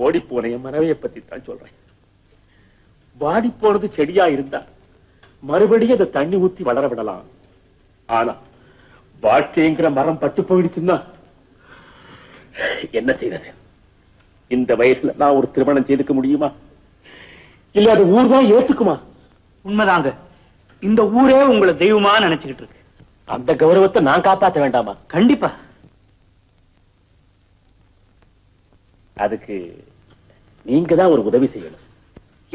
ஓடி போன என் மனைவியை பத்தி தான் சொல்றேன். வாடி போனது செடியா இருந்தா மறுபடியும் அதை தண்ணி ஊத்தி வளர விடலாம். ஆனா வாழ்க்கைங்கிற மரம் பட்டு போயிடுச்சுன்னா என்ன செய்யறது? இந்த வயசுல நான் ஒரு திருமணம் செய்துக்க முடியுமா? இல்ல அது ஊர் தான் ஏத்துக்குமா? உண்மைதாங்க, இந்த ஊரே உங்களை தெய்வமா நினைச்சுக்கிட்டு இருக்கு. அந்த கௌரவத்தை நான் காப்பாற்ற வேண்டாமா? கண்டிப்பா. அதுக்கு நீங்க தான் ஒரு உதவி செய்யணும்.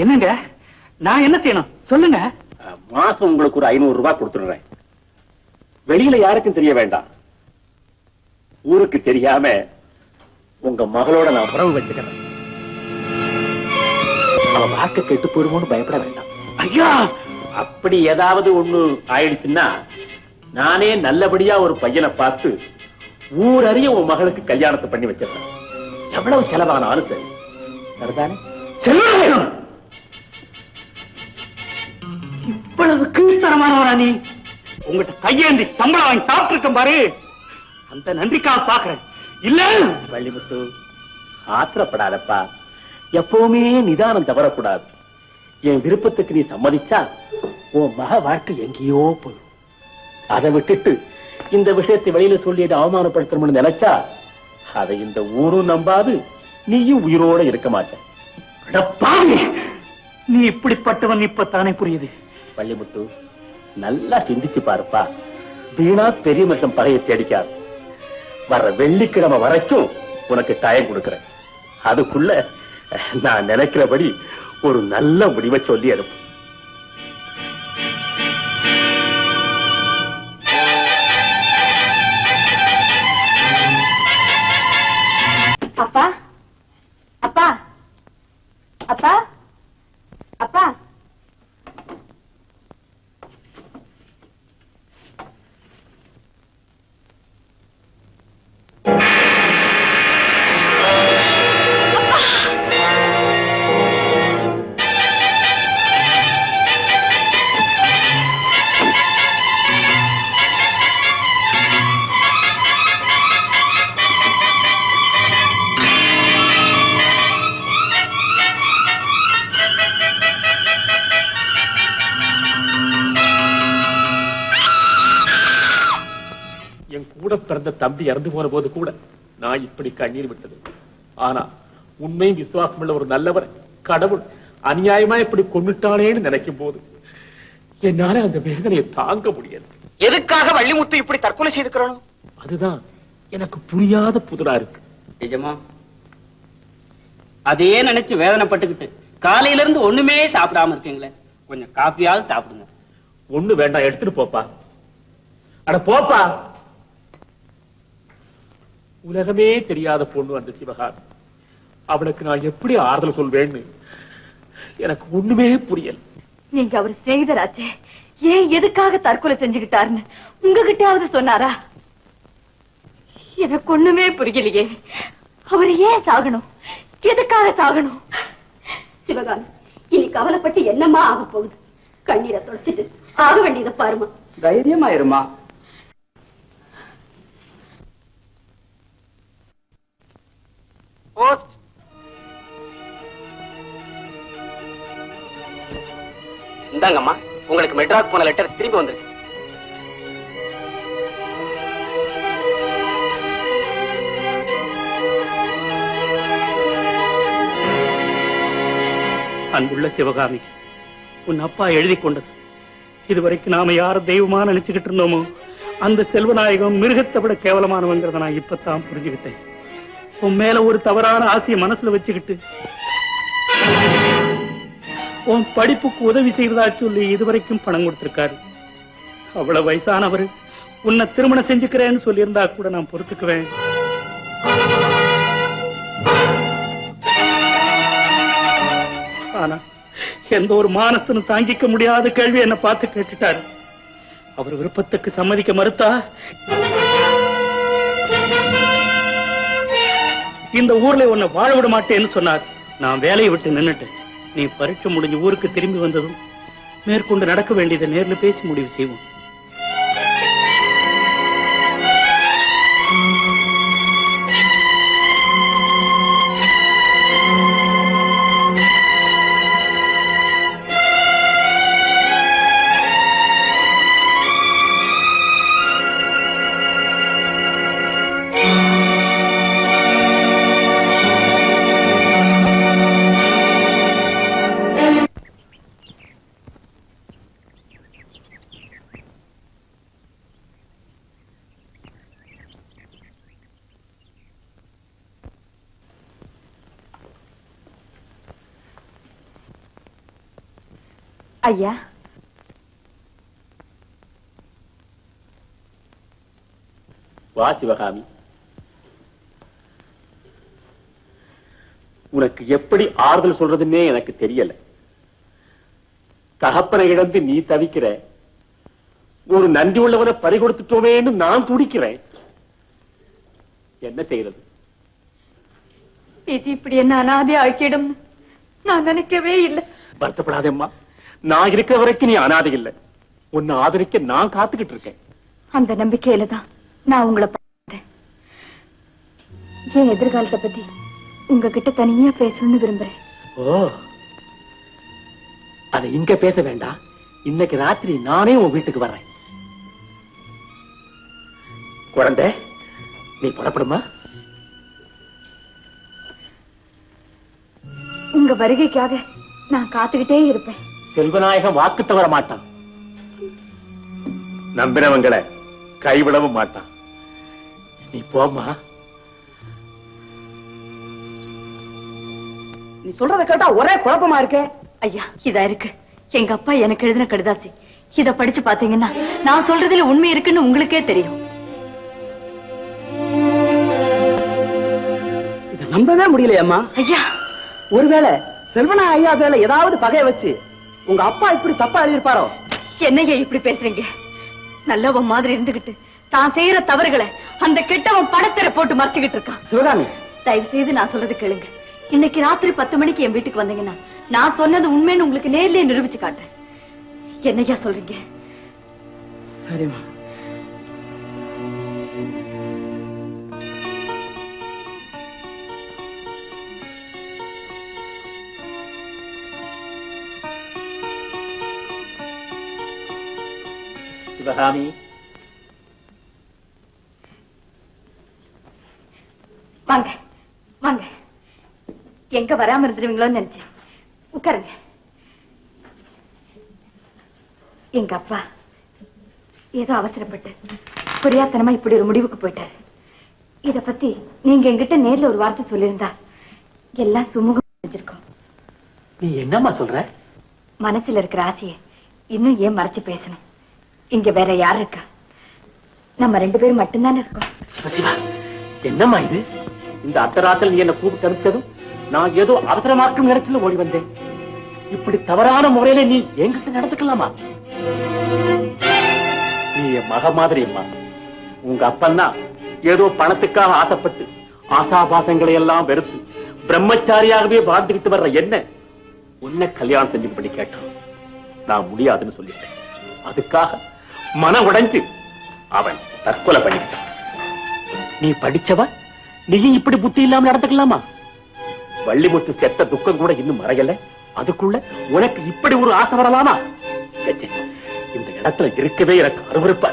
என்னங்க? நான் என்ன செய்யணும் சொல்லுங்க. மாசம் உங்களுக்கு ஒரு 500 ரூபாய் கொடுத்துடுறேன். வெளியில யாருக்கும் தெரிய வேண்டாம். ஊருக்கு தெரியாம உங்க மகளோட நான் உறவு வச்சுக்கிறேன். அவன் வாக்கு கெட்டு போடுமோன்னு பயப்பட வேண்டாம். ஐயா, அப்படி ஏதாவது ஒண்ணு ஆயிடுச்சுன்னா நானே நல்லபடியா ஒரு பையனை பார்த்து ஊரறிய உன் மகளுக்கு கல்யாணத்தை பண்ணி வச்சிருக்கேன். எவ்வளவு செலவானாலும் சரி. சரிதானே? இவ்வளவு கீழ்த்தரமானவரா நீ? உங்ககிட்ட கையேந்தி சம்பளம் வாங்கி சாப்பிட்டு இருக்க பாரு, அந்த நன்றிக்காக பாக்குறேன். இல்ல வள்ளிமுத்து, ஆத்திரப்படாதப்பா. எப்பவுமே நிதானம் தவறக்கூடாது. என் விருப்பத்துக்கு நீ சம்மதிச்சா உன் மக வாழ்க்கை எங்கேயோ போயிடும். அதை விட்டுட்டு இந்த விஷயத்தை வெளியில சொல்லி அவமானப்படுத்தணும்னு நினைச்சா அதை இந்த ஊரும் நம்பாது, நீயும் உயிரோட இருக்க மாட்டேன். நீ இப்படிப்பட்டவன் இப்பத்தானே புரியுது. வள்ளிமுத்து, நல்லா சிந்திச்சு பாருப்பா. வீணா பெரிய மனுஷன் பகையை தேடிக்காது. வர்ற வெள்ளிக்கிழமை வரைக்கும் உனக்கு டைம் கொடுக்கிறேன். அதுக்குள்ள நான் நினைக்கிறபடி ஒரு நல்ல முடிவை சொல்லி அனுப்பு. அப்பா, அப்பா, அப்பா, அப்பா. கூட பிறந்த தம்பி இறந்து போன போது கூட நான் இப்படி கண்ணீர் விட்டது. ஆனா உண்மையும் விசுவாசம் உள்ள ஒரு நல்லவர் கடவுள் அநியாயமா இப்படி கொண்டுட்டானேன்னு நினைக்கும் போது என்னால அந்த வேதனையை தாங்க முடியாது. எதுக்காக வள்ளிமுத்து இப்படி தற்கொலை செய்துக்கிறோம்? அதுதான் எனக்கு புரியாத புதிரா இருக்கு. நிஜமா அதையே நினைச்சு வேதனைப்பட்டுக்கிட்டு காலையில இருந்து ஒண்ணுமே சாப்பிடாம இருக்கீங்களே, கொஞ்சம் காஃபியாவது சாப்பிடுங்க. ஒண்ணு வேண்டாம், எடுத்துட்டு போப்பா. அட போப்பா. உலகமே தெரியாத பொண்ணு அந்த சிவகாமி. அவளுக்கு நான் எப்படி ஆறுதல் சொல்வேன்னு எனக்கு ஒண்ணுமே புரியல. நீங்க அவர் செய்தராச்சே, ஏன் எதுக்காக தற்கொலை செஞ்சுக்கிட்டாருன்னு உங்ககிட்டயாவது சொன்னாரா? எனக்கு ஒண்ணுமே புரியலையே. அவர் ஏன் சாகணும்? எதுக்காக சாகணும்? சிவகாமி, இனி கவலைப்பட்டு என்னமா ஆக போகுது? கண்ணீரை தொடச்சிட்டு ஆக வேண்டியதை பாருமா. தைரியமாயிருமா. இந்தாங்கம்மா, உங்களுக்கு மெட்ராஸ் போன லெட்டர் திரும்பி வந்திருக்கு. அன்புள்ள சிவகாமி, உன் அப்பா எழுதி கொண்டது. இதுவரைக்கும் நாம யார தெய்வமா நினைச்சுக்கிட்டு இருந்தோமோ அந்த செல்வநாயகம் மிருகத்தை விட கேவலமானவங்கிறத நான் இப்பதான் புரிஞ்சுக்கிட்டேன். உன் மேல ஒரு தவறான ஆசையை மனசுல வச்சுக்கிட்டு உன் படிப்புக்கு உதவி செய்வதா சொல்லி இதுவரைக்கும் பணம் கொடுத்திருக்காரு. அவ்வளவு வயசானவர் உன்னை திருமணம் செஞ்சுக்கிறேன்னு சொல்லி இருந்தா கூட நான் பொறுத்துக்குவேன். ஆனா எந்த ஒரு மானஸ்தனும் தாங்கிக்க முடியாத கேள்வி என்ன பார்த்து கேட்டுட்டாரு. அவர் விருப்பத்துக்கு சம்மதிக்க மறுத்தா இந்த ஊர்ல உன்னை வாழ விட மாட்டேன்னு சொன்னார். நான் வேலையை விட்டு நின்னுட்டேன். நீ பரீட்சை முடிஞ்சு ஊருக்கு திரும்பி வந்ததும் மேற்கொண்டு நடக்க வேண்டியதை நேர்ல பேசி முடிவு செய்வோம். ஐயா, வா சிவகாமி. உனக்கு எப்படி ஆறுதல் சொல்றதுன்னே எனக்கு தெரியல. தகப்பனை இழந்து நீ தவிக்கிற, ஒரு நன்றி உள்ளவனை பறி கொடுத்துட்டோமேன்னு நான் துடிக்கிறேன். என்ன செய்யறது? இது இப்படி என்ன அனாதை ஆக்கிடும் நான் நினைக்கவே இல்லை. வருத்தப்படாதேம்மா, நான் இருக்கிற வரைக்கும் நீ அனாதை இல்லை. உன்னை ஆதரிக்க நான் காத்துக்கிட்டு இருக்கேன். அந்த நம்பிக்கையில தான் நான் உங்களை பார்த்தேன். என் எதிர்காலத்தை பத்தி உங்ககிட்ட தனியா பேசணும்னு விரும்புறேன். ஓ, அதை இங்க பேச வேண்டாம். இன்னைக்கு ராத்திரி நானே உன் வீட்டுக்கு வர்றேன். குழந்தை, நீ புறப்படுமா? உங்க வருகைக்காக நான் காத்துக்கிட்டே இருப்பேன். செல்வநாயகம் வாக்கு தவற மாட்டான். நம்பினவங்களை கைவிடவும் மாட்டான். நீ போமா. நீ சொல்றத கேட்டா ஒரே குழப்பமா இருக்கே. ஐயா, இதா இருக்கு எங்க அப்பா எனக்கு எழுதின கடிதாசி. இத படிச்சு பாத்தீங்கன்னா நான் சொல்றதுல உண்மை இருக்குன்னு உங்களுக்கே தெரியும். இத நம்பவே முடியலையம்மா. ஐயா, ஒருவேளை செல்வனா ஐயா மேல ஏதாவது பகைய வச்சு உங்க அப்பா இப்படி தப்பா எழுதியிருப்பாரோ? என்னையா இப்படி பேசுறீங்க? நல்லவன் மாதிரி இருந்துகிட்டு தான் செய்யற தவறுகளை அந்த கெட்டவன் படத்திர போட்டு மறைச்சுக்கிட்டு இருக்கான். சிவகாமி, தயவு செய்து நான் சொல்றது கேளுங்க. இன்னைக்கு ராத்திரி 10 மணிக்கு என் வீட்டுக்கு வந்தீங்கன்னா நான் சொன்னது உண்மைன்னு உங்களுக்கு நேர்லயே நிரூபிச்சு காட்டுறேன். என்னையா சொல்றீங்க? சரிம்மா. சிவகாமி, வாங்க வாங்க. எங்க வராம இருந்துருவீங்களோன்னு நினைச்சேன். உட்காருங்க. எங்க அப்பா ஏதோ அவசரப்பட்டு புரியாத்தனமா இப்படி ஒரு முடிவுக்கு போயிட்டாரு. இத பத்தி நீங்க என்கிட்ட நேர்ல ஒரு வார்த்தை சொல்லியிருந்தா எல்லாம் சுமூகம் செஞ்சிருக்கோம். நீ என்னம்மா சொல்ற? மனசுல இருக்கிற ஆசையை இன்னும் ஏன் மறைச்சு பேசணும்? இங்க வேற யார் இருக்கா? நம்ம 2 பேரும் மட்டும்தானே இருக்கோம். சிவா, என்னம்மா இது? இந்த அர்த்தராத்தில் நீ என்ன கூப்பிட்டு அனுப்பிச்சதும் நான் ஏதோ அவசரமாக்கும் நேரத்தில் ஓடி வந்தேன். இப்படி தவறான முறையில நீ என்கிட்ட நடந்துக்கலாமா? நீ என் மக மாதிரி அம்மா. உங்க அப்பன்னா ஏதோ பணத்துக்காக ஆசைப்பட்டு ஆசாபாசங்களை எல்லாம் வெறுத்து பிரம்மச்சாரியாகவே வாழ்ந்துகிட்டு வர்ற என்ன உன்னை கல்யாணம் செஞ்சுபடி கேட்டான். நான் முடியாதுன்னு சொல்லிட்டேன். அதுக்காக மன உடைஞ்சு அவன் தற்கொலை பண்ணிக்கிட்டான். நீ படிச்சவ, நீயும் இப்படி புத்தி இல்லாம நடந்துக்கலாமா? வள்ளிமுத்து செத்த துக்கம் கூட இன்னும் மறையல, அதுக்குள்ள உனக்கு இப்படி ஒரு ஆசை வரலாமா? இந்த இடத்துல இருக்கவே எனக்கு அருவருப்பா.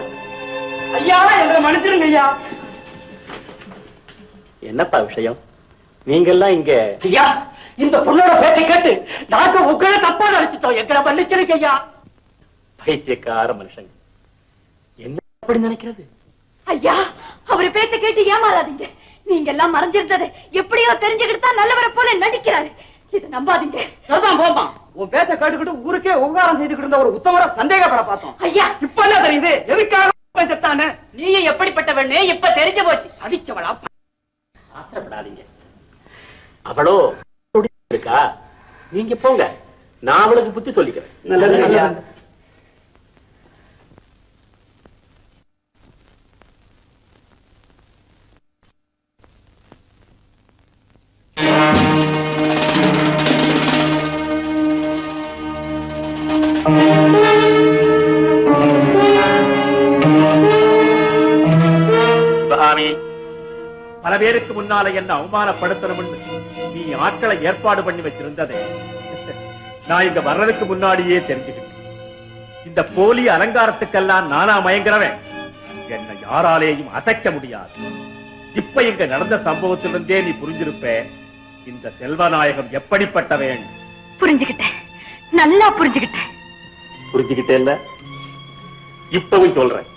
ஐயா, எங்களை மன்னிச்சிருங்க ஐயா. என்னப்பா விஷயம்? நீங்க எல்லாம் இங்க? ஐயா, இந்த பொண்ணோட பேச்சை கேட்டு நாங்க உங்களை தப்பா நினைச்சிட்டோம். எங்களை மன்னிச்சிருங்க ஐயா. பைத்தியக்கார மனுஷங்க என்ன அப்படி நினைக்கிறது? ஐயா, அவரு பேச்ச கேட்டு ஏமாறாதீங்க. நீங்க எல்லாம் மறைஞ்சிருந்தது எப்படியோ தெரிஞ்சுக்கிட்டு தான் நல்லவரை போல நடிக்கிறாரு. இதை நம்பாதீங்க. சரிதான், போமா. உன் பேச்ச கேட்டுக்கிட்டு ஊருக்கே உபகாரம் செய்துகிட்டு இருந்த ஒரு உத்தமரை சந்தேகப்பட பார்த்தோம். ஐயா, இப்ப என்ன தெரியுது எதுக்காக செத்தானே? நீயும் எப்படிப்பட்டவன்னு இப்ப தெரிஞ்சு போச்சு. அடிச்சவளா? ஆத்திரப்படாதீங்க. அவளோ இருக்கா, நீங்க போங்க. நான் அவளுக்கு புத்தி சொல்லிக்கிறேன். நல்லது ஐயா. சிவகாமி, பல பேருக்கு முன்னால என்ன அவமானப்படுத்தணும்னு நீ ஆட்களை ஏற்பாடு பண்ணி வச்சிருந்ததே நான் இங்க வர்றதுக்கு முன்னாடியே தெரிஞ்சுக்கிட்டேன். இந்த போலி அலங்காரத்துக்கெல்லாம் நானா மயங்கிறவன். என்னை யாராலேயும் அசைக்க முடியாது. இப்ப இங்க நடந்த சம்பவத்திலிருந்தே நீ புரிஞ்சிருப்ப இந்த செல்வநாயகம் எப்படிப்பட்டவன். புரிஞ்சுக்கிட்டேன், நல்லா புரிஞ்சுக்கிட்டேன். புரிஞ்சுக்கிட்டேல்ல? இப்பவும் சொல்றேன்,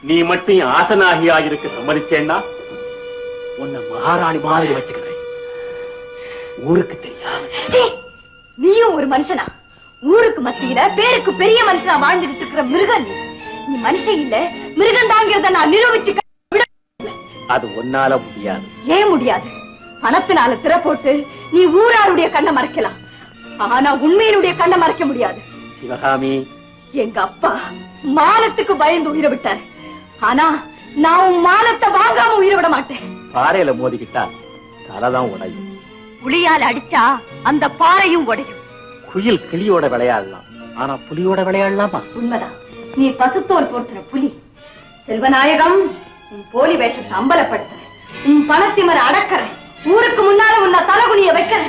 நீ மட்டும் ஆசனாகியா இருக்க சம்மதிச்சேன்னா உன்னை மகாராணி மாதிரி வச்சுக்கிறேன். ஊருக்கு தெரியாது. நீயும் ஒரு மனுஷனா? ஊருக்கு மத்தியில பேருக்கு பெரிய மனுஷனா வாழ்ந்துட்டு இருக்கிற மிருகம் நீ மனுஷன் இல்ல மிருகம் தாங்கிறத நான் நிரூபிச்சு அது ஒன்னால முடியாது. ஏன் முடியாது? பணத்தினால திரை போட்டு நீ ஊராருடைய கண்ணை மறைக்கலாம், ஆனா உண்மையினுடைய கண்ணை மறைக்க முடியாது. சிவகாமி, எங்க அப்பா மானத்துக்கு பயந்து உயிரை விட்டார், ஆனா நான் உன் மானத்தை வாங்காம உயிரை விட மாட்டேன். பாறையில மோதிக்கிட்டா தலைதான் உடையும். புலியால் அடிச்சா அந்த பாறையும் உடையும். குயில் கிளியோட விளையாடலாம், ஆனா புலியோட விளையாடலாமா? உண்மைதான், நீ பசுத்தோல் போர்த்துற புலி. செல்வநாயகம், உன் போலி வேஷத்தை அம்பலப்படுத்துற, உன் பணத்திமர அடக்கற, ஊருக்கு முன்னால உன்னை தலகுனிய வைக்கிற.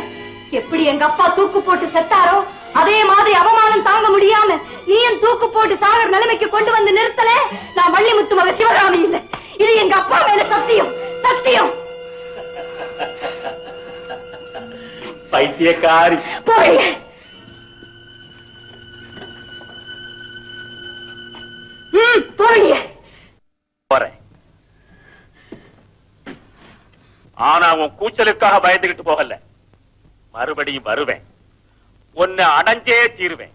எப்படி எங்க அப்பா தூக்கு போட்டு செத்தாரோ அதே மாதிரி அவமானம் தாங்க முடியாம நீயும் தூக்கு போட்டு சாகர நிலைமைக்கு கொண்டு வந்து நிறுத்தல. நான் வள்ளிமுத்து மக சிவகாமி இல்ல, இது எங்க அப்பா மேல சத்தியம், சத்தியம். பைத்தியக்காரி. போய் போறீங்க. போறேன், ஆனா உன் கூச்சலுக்காக பயந்துகிட்டு போகல. மறுபடியும் வருவேன், உன்னை அடைஞ்சே தீருவேன்.